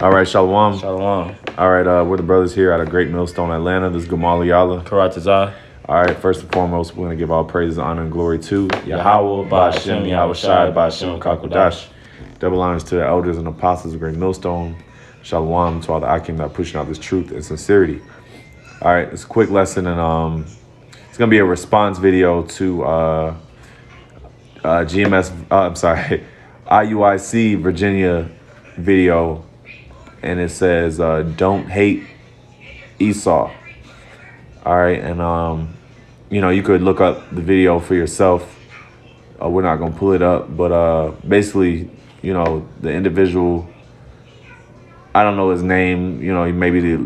All right, Shalom. Shalom. All right, we're the brothers here out of Great Millstone, Atlanta. This is Gamal Yala. Karatazah. All right, first and foremost, we're going to give all praises, honor, and glory to Yahweh, Ba'ashem, Yahushai, Ba'ashem, Kakodash. Double honors to the elders and apostles of Great Millstone. Shalom to all the Akim that are pushing out this truth and sincerity. All right, it's a quick lesson, and it's going to be a response video to IUIC Virginia video, and it says, don't hate Esau. All right, and you could look up the video for yourself. We're not gonna pull it up, but basically, the individual, I don't know his name. He may be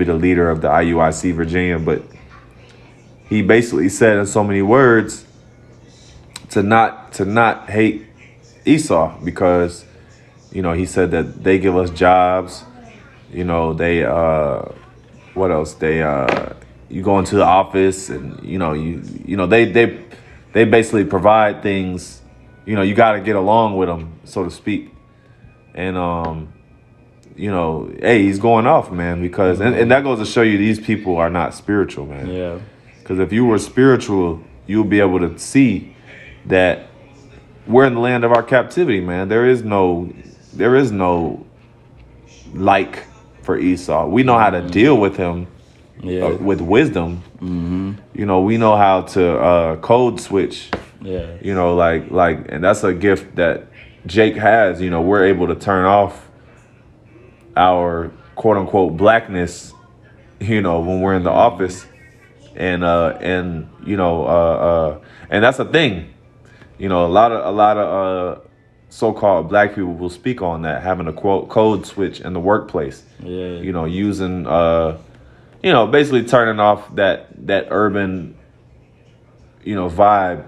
the leader of the IUIC Virginia, but he basically said in so many words to not hate Esau, because he said that they give us jobs. They what else? You go into the office and they basically provide things. You got to get along with them, so to speak. And hey, he's going off, man, because and that goes to show you these people are not spiritual, man. Yeah. Because if you were spiritual, you'll be able to see that we're in the land of our captivity, man. There is no like for Esau. We know how to deal with him. Yeah. With wisdom. Mm-hmm. We know how to code switch. Yeah. And that's a gift that Jake has. We're able to turn off our quote unquote blackness, when we're in the office. And that's a thing. A lot of so-called black people will speak on that, having a quote code switch in the workplace. Yeah. Using basically turning off that urban, vibe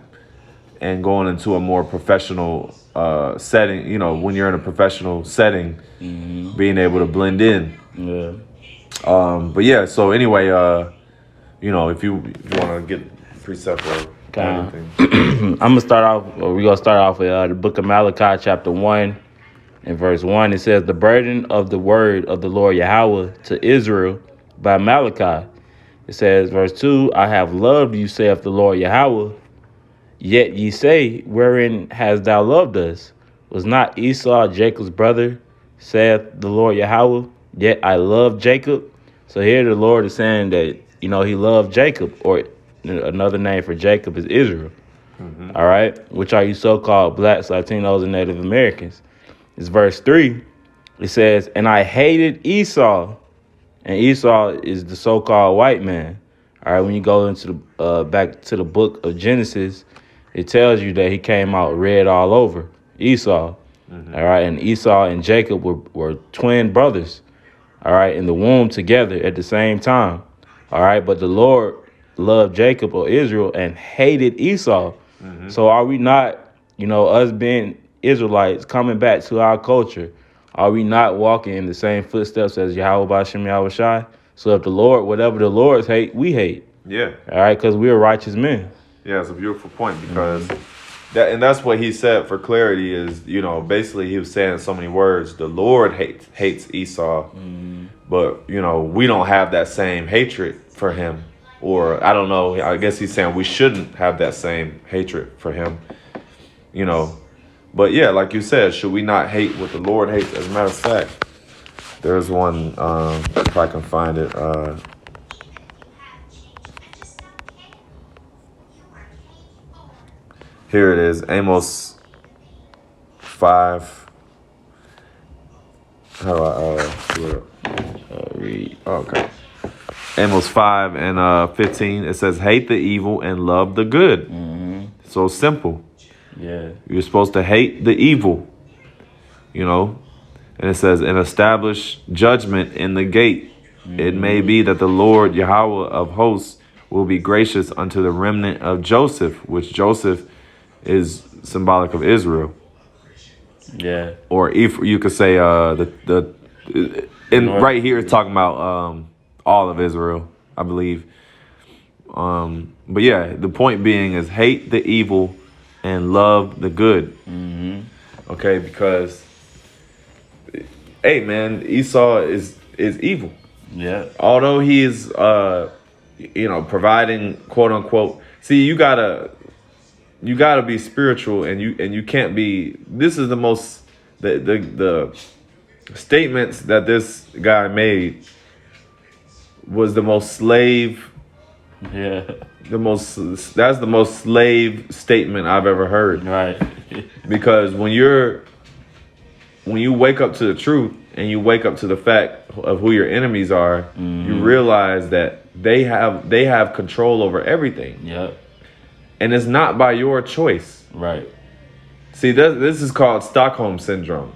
and going into a more professional setting. When you're in a professional setting, Mm-hmm. being able to blend in. Yeah. But yeah. So anyway, if you want to get precept or anything, We're gonna start off with the book of Malachi, chapter 1, and verse 1. It says, "The burden of the word of the Lord Yahweh to Israel by Malachi." It says, verse 2, "I have loved you, saith the Lord Yahweh. Yet ye say, wherein hast thou loved us? Was not Esau Jacob's brother, saith the Lord Yahweh? Yet I love Jacob." So here the Lord is saying that, he loved Jacob, or another name for Jacob is Israel. Mm-hmm. All right, which are you so-called blacks, Latinos, and Native Americans. It's verse 3. It says, "And I hated Esau." And Esau is the so-called white man. All right, when you go into the back to the book of Genesis, it tells you that he came out red all over, Esau. Mm-hmm. All right, and Esau and Jacob were twin brothers, all right, in the womb together at the same time. All right, but the Lord loved Jacob, or Israel, and hated Esau. Mm-hmm. So are we not, us being Israelites coming back to our culture, are we not walking in the same footsteps as Yahweh Ba'ashem Yahushai? So if whatever the Lord's hate, we hate. Yeah. All right, because we're righteous men. Yeah, it's a beautiful point, because that's what he said for clarity is, basically he was saying in so many words, the Lord hates Esau, but, we don't have that same hatred for him. Or I don't know, I guess he's saying we shouldn't have that same hatred for him, But yeah, like you said, should we not hate what the Lord hates? As a matter of fact, there's one, if I can find it. Here it is, Amos 5. How do I read? Okay. Amos 5 and 15. It says, "Hate the evil and love the good." Mm-hmm. So simple. Yeah. You're supposed to hate the evil, And it says, "And establish judgment in the gate. Mm-hmm. It may be that the Lord Yahweh of hosts will be gracious unto the remnant of Joseph," which Joseph is symbolic of Israel. Yeah. Or if you could say right here it's talking about all of Israel, I believe. But yeah, the point being is hate the evil and love the good. Mm-hmm. Okay, because hey man, Esau is evil. Yeah. Although he is providing quote unquote. See, you gotta be spiritual, and you can't be. This is the most the statements that this guy made was the most slave. Yeah. That's the most slave statement I've ever heard. Right. Because when you wake up to the truth and you wake up to the fact of who your enemies are, you realize that they have control over everything. Yep. And it's not by your choice. Right. See, this is called Stockholm syndrome.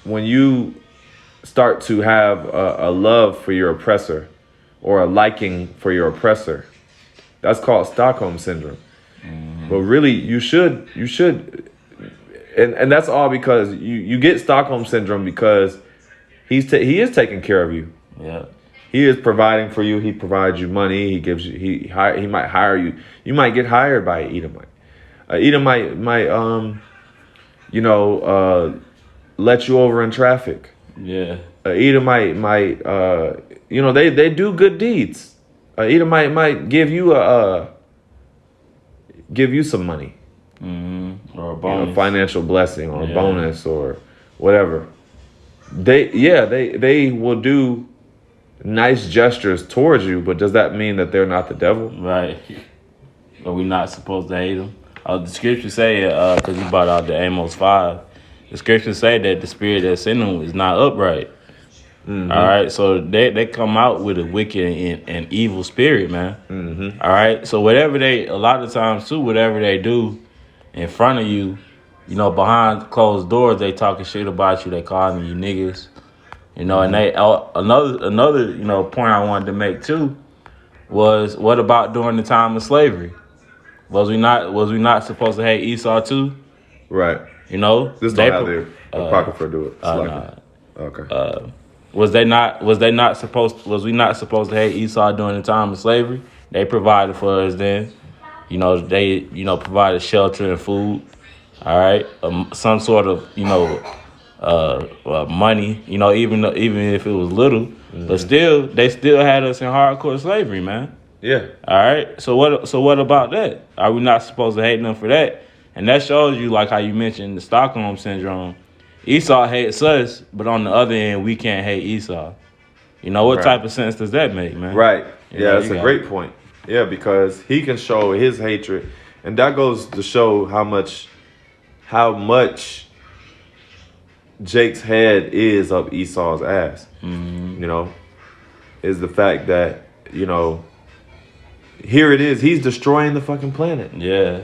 When you start to have a love for your oppressor or a liking for your oppressor, that's called Stockholm syndrome. But really, you should, and that's all because you get Stockholm syndrome because he is taking care of you. Yeah. He is providing for you. He provides you money. He gives you. He might hire you. You might get hired by an Edomite. Edomite might let you over in traffic. Yeah. Edomite might they do good deeds. Edomite might give you some money. Or a bonus. A financial blessing or a bonus or whatever. They will do nice gestures towards you, but does that mean that they're not the devil? Right. Are we not supposed to hate them? The scriptures say, because you brought out the Amos 5, the scriptures say that the spirit that's in them is not upright. All right, so they come out with a wicked and evil spirit, man. All right, so a lot of times too, whatever they do in front of you, behind closed doors, they talking shit about you. They calling you niggas, and they another point I wanted to make too was what about during the time of slavery? Was we not supposed to hate Esau too? Right. This don't have their apocrypha do it. Nah. Okay. Was we not supposed to hate Esau during the time of slavery? They provided for us then. They provided shelter and food. All right, some sort of money. Even if it was little, but still they still had us in hardcore slavery, man. Yeah. All right. So what about that? Are we not supposed to hate them for that? And that shows you, like how you mentioned the Stockholm syndrome. Esau hates us, but on the other end, we can't hate Esau. What type of sense does that make, man? Right. That's a great point. Yeah, because he can show his hatred, and that goes to show how much Jake's head is up Esau's ass. Is the fact that here it is. He's destroying the fucking planet. Yeah.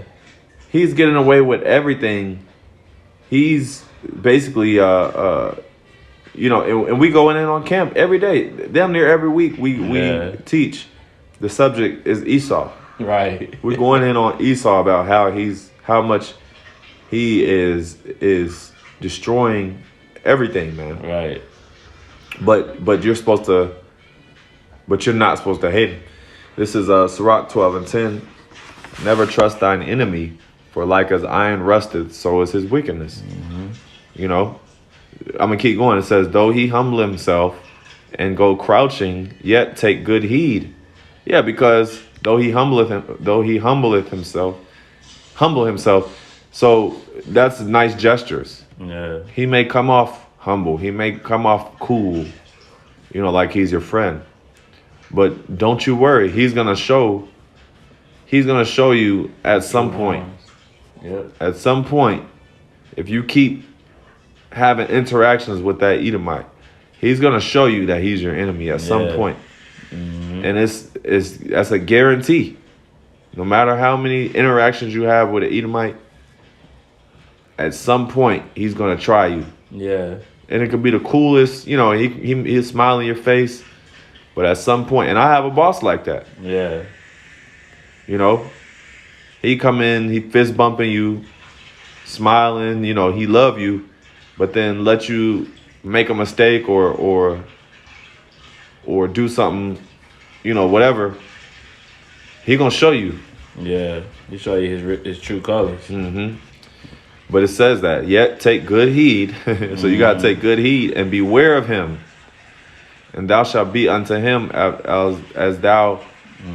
He's getting away with everything. He's basically, and we going in on camp every day. Damn near every week we teach. The subject is Esau. Right. We're going in on Esau about how much he is destroying everything, man. Right. But you're not supposed to hate him. This is Sirach 12:10. Never trust thine enemy, for like as iron rusteth, so is his wickedness. I'm gonna keep going. It says, though he humble himself and go crouching, yet take good heed. Yeah, because though he humble himself. So that's nice gestures. Yeah. He may come off humble. He may come off cool, like he's your friend. But don't you worry. He's gonna show you at some point. Yep. At some point, if you keep having interactions with that Edomite, he's gonna show you that he's your enemy at some point. And that's a guarantee. No matter how many interactions you have with an Edomite, at some point he's gonna try you. Yeah. And it could be the coolest, he'll smile in your face. But at some point, and I have a boss like that. Yeah. He come in, he fist bumping you, smiling, he love you, but then let you make a mistake or do something, whatever. He gonna show you. Yeah. He show you his true colors. But it says that, yet take good heed. So you got to take good heed and beware of him. And thou shalt be unto him as thou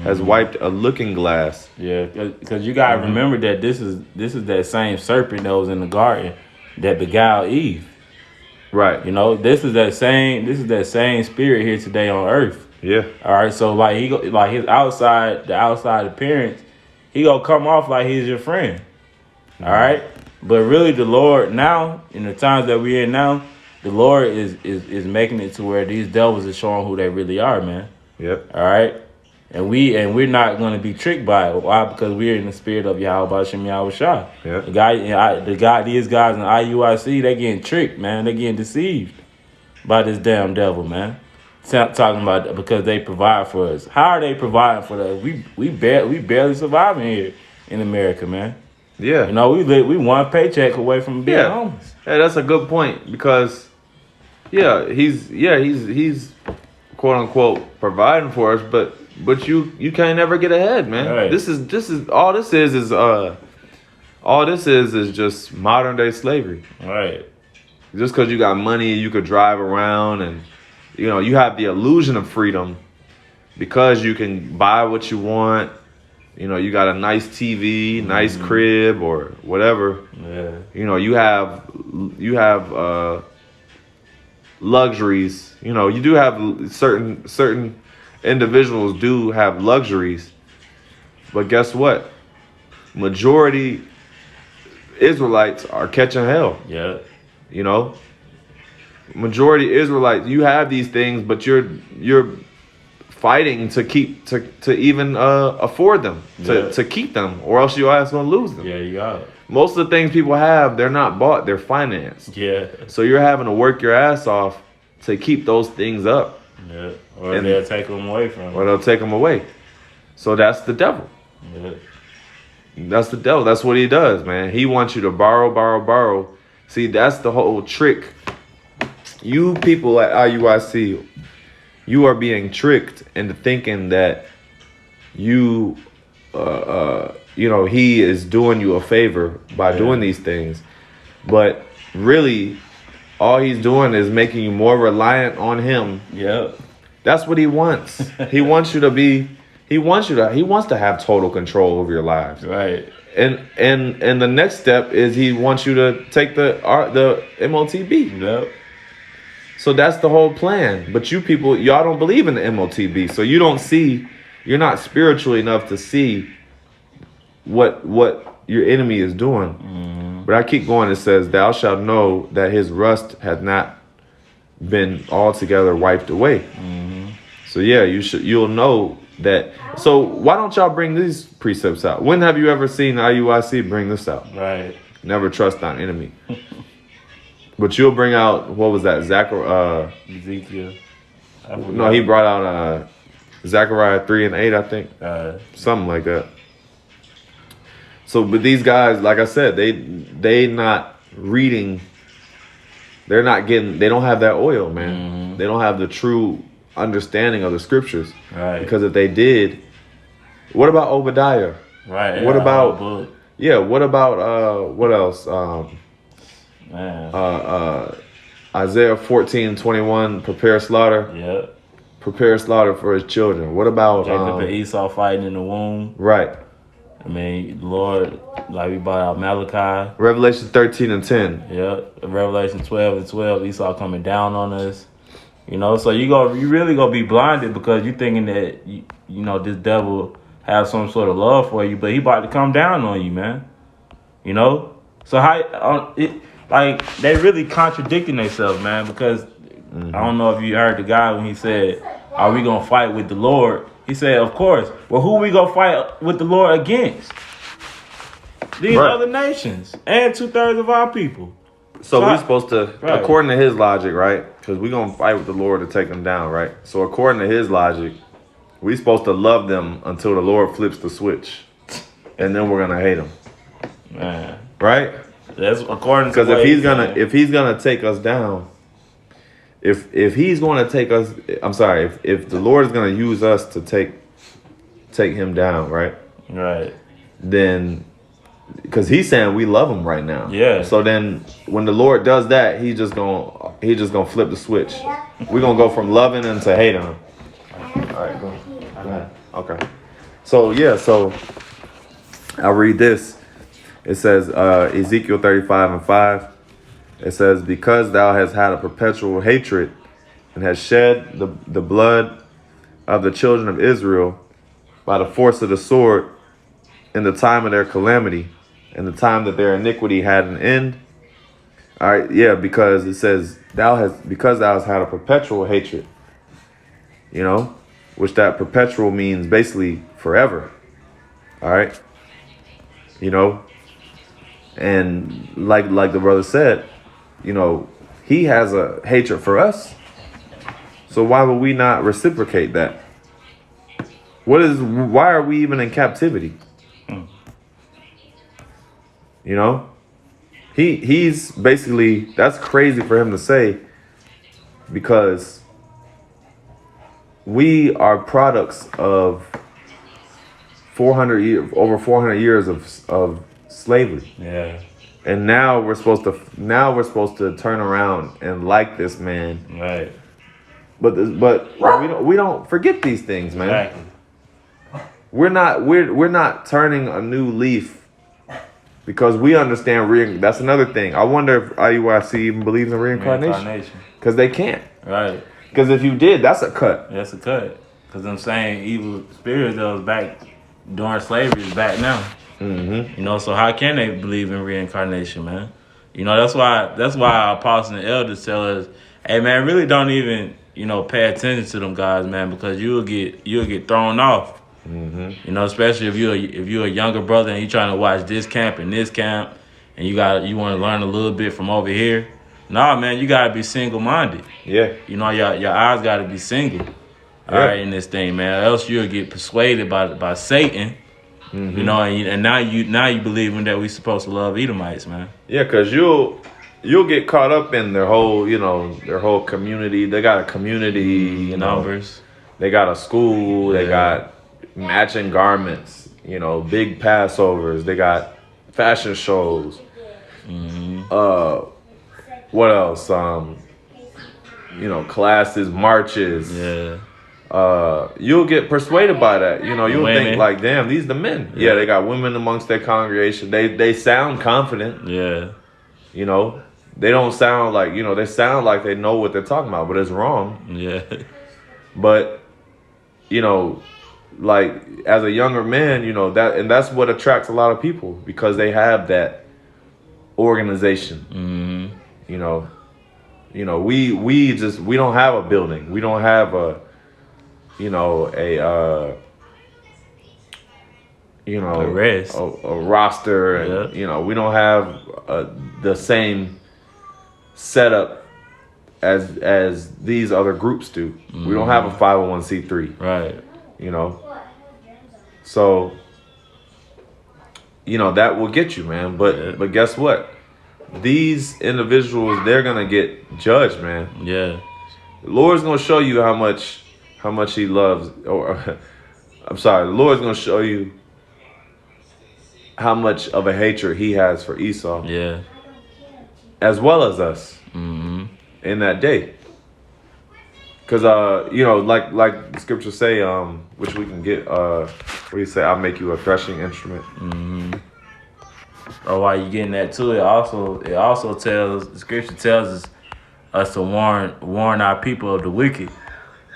hast wiped a looking glass. Yeah, because you gotta remember that this is that same serpent that was in the garden that beguiled Eve. Right. You know, this is that same spirit here today on earth. Yeah. All right, so like his outside appearance, he gonna come off like he's your friend. All right, but really the Lord now, in the times that we're in now, the Lord is making it to where these devils are showing who they really are, man. Yep. All right, and we're not going to be tricked by it. Why? Because we're in the spirit of Yahweh Shem Yahweh Shah. Yep. These guys in IUIC, they getting tricked, man. They getting deceived by this damn devil, man. Talking about because they provide for us. How are they providing for us? We barely surviving here in America, man. Yeah. You know, we one paycheck away from being homeless. Hey, that's a good point because he's quote unquote providing for us, but you can't never get ahead, man. Right. This is all this is just modern day slavery. Right. Just because you got money, you could drive around and you have the illusion of freedom because you can buy what you want. You got a nice TV, nice crib, or whatever. Yeah. You have luxuries. You do have certain individuals do have luxuries, but guess what? Majority Israelites are catching hell. Yeah. Majority Israelites, you have these things, but you're fighting to keep to even afford them, to keep them, or else your ass gonna lose them. Yeah, you got it. Most of the things people have, they're not bought, they're financed. Yeah. So you're having to work your ass off to keep those things up. Yeah. Or they'll take them away from you. Or they'll take them away. So that's the devil. Yeah. That's the devil. That's what he does, man. He wants you to borrow. See, that's the whole trick. You people at IUIC, you are being tricked into thinking that he is doing you a favor by doing these things. But really, all he's doing is making you more reliant on him. Yeah. That's what he wants. He wants to have total control over your lives. Right. And the next step is he wants you to take the MOTB. Yep. So that's the whole plan. But you people, y'all don't believe in the MOTB. So you're not spiritual enough to see what your enemy is doing. Mm-hmm. But I keep going. It says, thou shalt know that his rust hath not been altogether wiped away. Mm-hmm. So yeah, you'll know that. So why don't y'all bring these precepts out? When have you ever seen IUIC bring this out? Right. Never trust thine enemy. But you'll bring out, what was that? Ezekiel. No, he brought out Zechariah 3 and 8, I think. Something like that. So, but these guys, like I said, they not reading. They don't have that oil, man. Mm-hmm. They don't have the true understanding of the scriptures. Right. Because if they did, what about Obadiah? Right. What about what about what else? Isaiah 14:21, prepare slaughter. Yeah. Prepare slaughter for his children. What about Jacob and Esau fighting in the womb? Right. I mean, Lord, like we brought out Malachi. Revelation 13 and 10. Yeah. Revelation 12 and 12, Esau coming down on us. So you really gonna be blinded because you thinking that this devil has some sort of love for you, but he about to come down on you, man. So how they really contradicting themselves, man, because I don't know if you heard the guy when he said, are we gonna fight with the Lord? He said, of course. Well, who we gonna fight with the Lord against? These other nations and 2/3 of our people. So we're supposed to, according to his logic, right? Because we're going to fight with the Lord to take them down, right? So according to his logic, we're supposed to love them until the Lord flips the switch. And then we're going to hate them. Man. Right? That's according to because if he's gonna take us down, if he's going to take us, I'm sorry, if the Lord is going to use us to take him down, right? Right. Then because he's saying we love him right now. Yeah. So then when the Lord does that, he just gonna flip the switch. We're gonna go from loving him to hating him. All right, go ahead. Okay. So yeah, so I'll read this. It says Ezekiel 35:5. It says, because thou hast had a perpetual hatred and hast shed the blood of the children of Israel by the force of the sword in the time of their calamity, and the time that their iniquity had an end. All right, yeah, because it says because thou hast had a perpetual hatred, which that perpetual means basically forever. All right, and like the brother said, he has a hatred for us. So why would we not reciprocate that? Why are we even in captivity? He's basically, that's crazy for him to say, because we are products of over 400 years of slavery. Yeah. And now we're supposed to turn around and like this man. Right. But we don't forget these things, man. Exactly. We're not turning a new leaf because we understand that's another thing. I wonder if IUIC even believes in reincarnation. Because they can't. Right. Because if you did, that's a cut. That's a cut. Because I'm saying evil spirits that was back during slavery is back now. Mm-hmm. So how can they believe in reincarnation, man? That's why our apostles and elders tell us, hey man, really don't even, pay attention to them guys, man, because you'll get thrown off. Mm-hmm. Especially if you're a younger brother and you're trying to watch this camp and this camp, and you want to learn a little bit from over here. Nah, man, you gotta be single-minded. Yeah. Your eyes gotta be single. All right, in this thing, man. Or else you'll get persuaded by Satan. Mm-hmm. And now you believing that we supposed to love Edomites, man. Yeah, because you'll get caught up in their whole community. They got a community, numbers. They got a school. They got matching garments. Big Passovers. They got fashion shows. Mm-hmm. What else? Classes, marches. Yeah. You'll get persuaded by that. You'll Women. think like, damn, these the men. Yeah, they got women amongst their congregation. They sound confident. Yeah. They don't sound like, they sound like they know what they're talking about, but it's wrong. Yeah. But, like as a younger man, that's what attracts a lot of people, because they have that organization. Mm-hmm. We don't have a building. We don't have a roster, and we don't have the same setup as these other groups do. Mm-hmm. We don't have a 501c3, right? So that will get you, man. But guess what? These individuals, they're gonna get judged, man. Yeah. The Lord's gonna show you how much he loves, or I'm sorry, the Lord's gonna show you how much of a hatred he has for Esau. Yeah. As well as us. Mm-hmm. In that day. Because like the scriptures say, which we can get, where you say, I'll make you a threshing instrument. Mm-hmm. Or while you're getting that too, it also tells, the scripture tells us to warn our people of the wicked.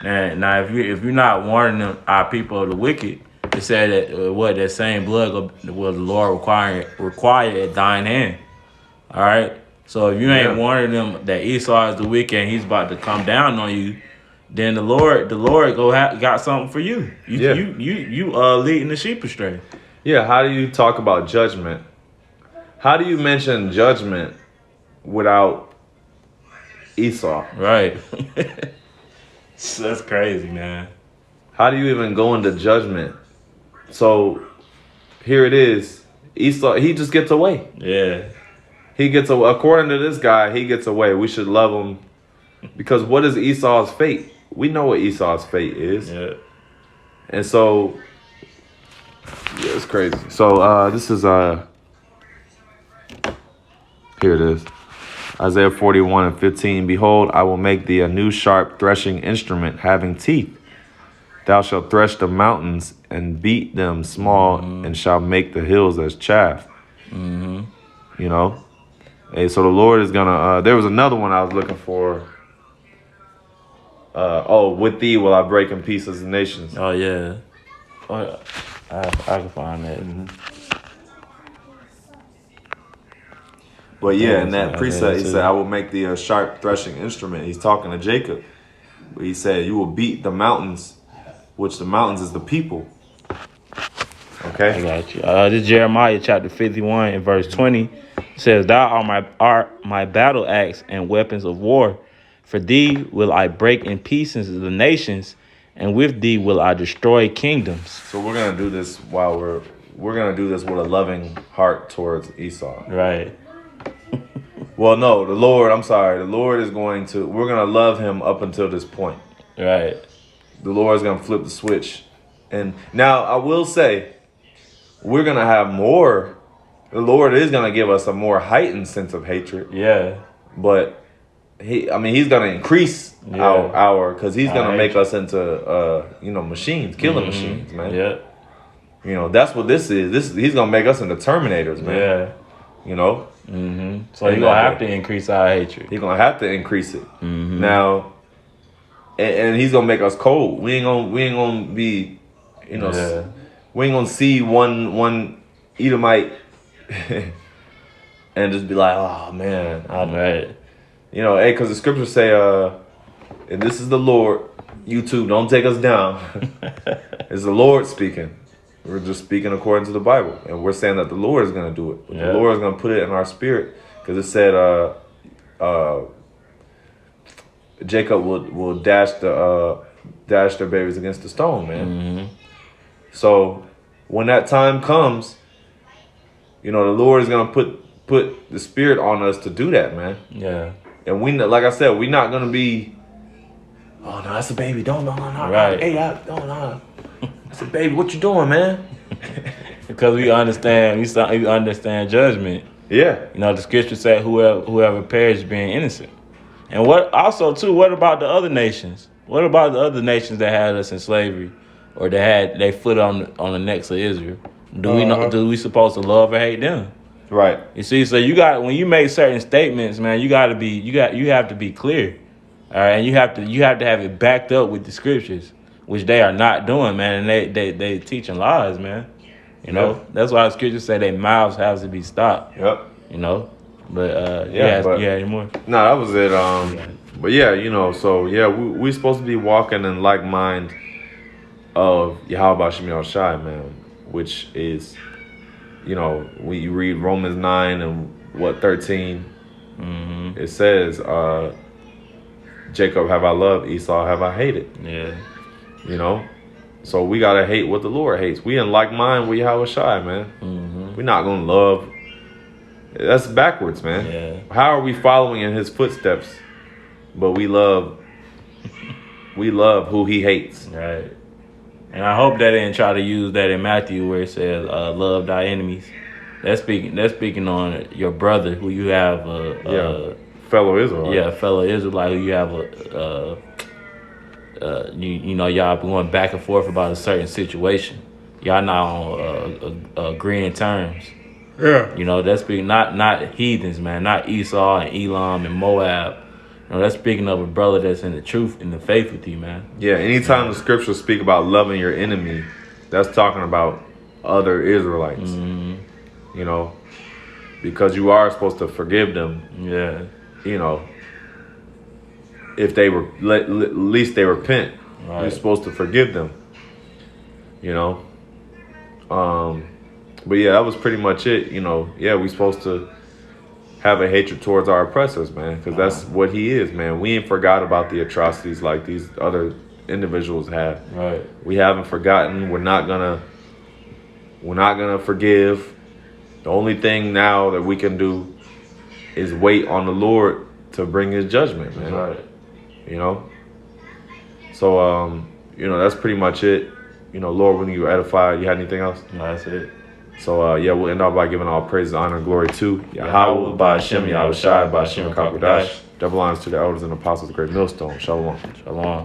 And now if you're not warning our people of the wicked, it said that that same blood will the Lord require at thine hand. All right. So if you ain't warning them that Esau is the wicked and he's about to come down on you, then the Lord got something for you. You leading the sheep astray. Yeah. How do you talk about judgment? How do you mention judgment without Esau? Right. That's crazy, man. How do you even go into judgment? So here it is. Esau, he just gets away. Yeah. He gets away. According to this guy, he gets away. We should love him. Because what is Esau's fate? We know what Esau's fate is. Yeah. And so, it's crazy. So this is Here it is. Isaiah 41:15. Behold, I will make thee a new sharp threshing instrument having teeth. Thou shalt thresh the mountains and beat them small, and shalt make the hills as chaff. You know? Hey, so the Lord is gonna there was another one I was looking for. With thee will I break in pieces the nations. Oh yeah. Oh, I can find that. But yeah, in that Isaiah precept, he 2. said, I will make thee a sharp threshing instrument. He's talking to Jacob. He said, you will beat the mountains, which the mountains is the people. Okay? I got you. This is Jeremiah chapter 51 and verse 20. It says, Thou art my battle axe and weapons of war. For thee will I break in pieces the nations, and with thee will I destroy kingdoms. So we're gonna do this we're gonna do this with a loving heart towards Esau. Right. Well, no, the Lord is going to, we're gonna love him up until this point. Right. The Lord is gonna flip the switch. And now I will say, we're gonna have more. The Lord is gonna give us a more heightened sense of hatred. Yeah. But he's gonna increase our because he's gonna make us into machines, killing machines, man. Yeah. You know, that's what this is. He's gonna make us into Terminators, man. Yeah. You know? So you're gonna have to increase our hatred. He's gonna have to increase it. Now, and he's gonna make us cold. We ain't gonna be, we ain't gonna see one Edomite and just be like, oh man, Right. hey, because the scriptures say, and this is the Lord. YouTube, don't take us down. It's the Lord speaking. We're just speaking according to the Bible, and we're saying that the Lord is going to do it. But the Lord is going to put it in our spirit, because it said, Jacob will dash their babies against the stone, man. So when that time comes, the Lord is going to put the spirit on us to do that, man. Yeah. And like I said, we're not going to be, oh no, that's a baby. Don't. Right. Hey, don't. That's a baby. What you doing, man? Because we understand judgment. Yeah. The scripture said whoever perished being innocent. And what about the other nations? What about the other nations that had us in slavery, or that had their foot on the necks of Israel? Do we supposed to love or hate them? Right. You see, so when you make certain statements, man, you have to be clear. All right, and you have to have it backed up with the scriptures, which they are not doing, man, and they teaching lies, man. That's why the scriptures say their mouths have to be stopped. Yep. But any more? No, that was it. But yeah, so yeah, we supposed to be walking in like mind of Yahweh Shem Shai, man, which is, when you read Romans 9 and 13, it says, Jacob have I loved, Esau have I hated. Yeah. So we gotta hate what the Lord hates. We in like mind with Yahweh Shai, man. We're not gonna love. That's backwards, man. Yeah. How are we following in his footsteps, but we love who he hates? Right. And I hope they didn't try to use that in Matthew where it says, love thy enemies. That's speaking on your brother who you have fellow Israelite. Yeah, fellow Israelite who you have y'all going back and forth about a certain situation. Y'all not on agreeing terms. Yeah. That's speaking not heathens, man, not Esau and Elam and Moab. That's speaking of a brother that's in the truth, in the faith with you, man. Yeah, anytime the scriptures speak about loving your enemy, that's talking about other Israelites. Because you are supposed to forgive them. Yeah. If they were, at least they repent. Right. You're supposed to forgive them. But yeah, that was pretty much it. We're supposed to have a hatred towards our oppressors, man, because that's what he is, man. We ain't forgot about the atrocities like these other individuals have. Right. We haven't forgotten. We're not gonna forgive. The only thing now that we can do is wait on the Lord to bring his judgment, man. Right. So that's pretty much it. Lord, when you edify, you had anything else? No, that's it. So, we'll end off by giving all praise, honor, and glory to Yahweh, by Hashem, Yahweh Shai, by Hashem, Kakadash. Double honors to the elders and apostles, great millstone. Shalom. Shalom.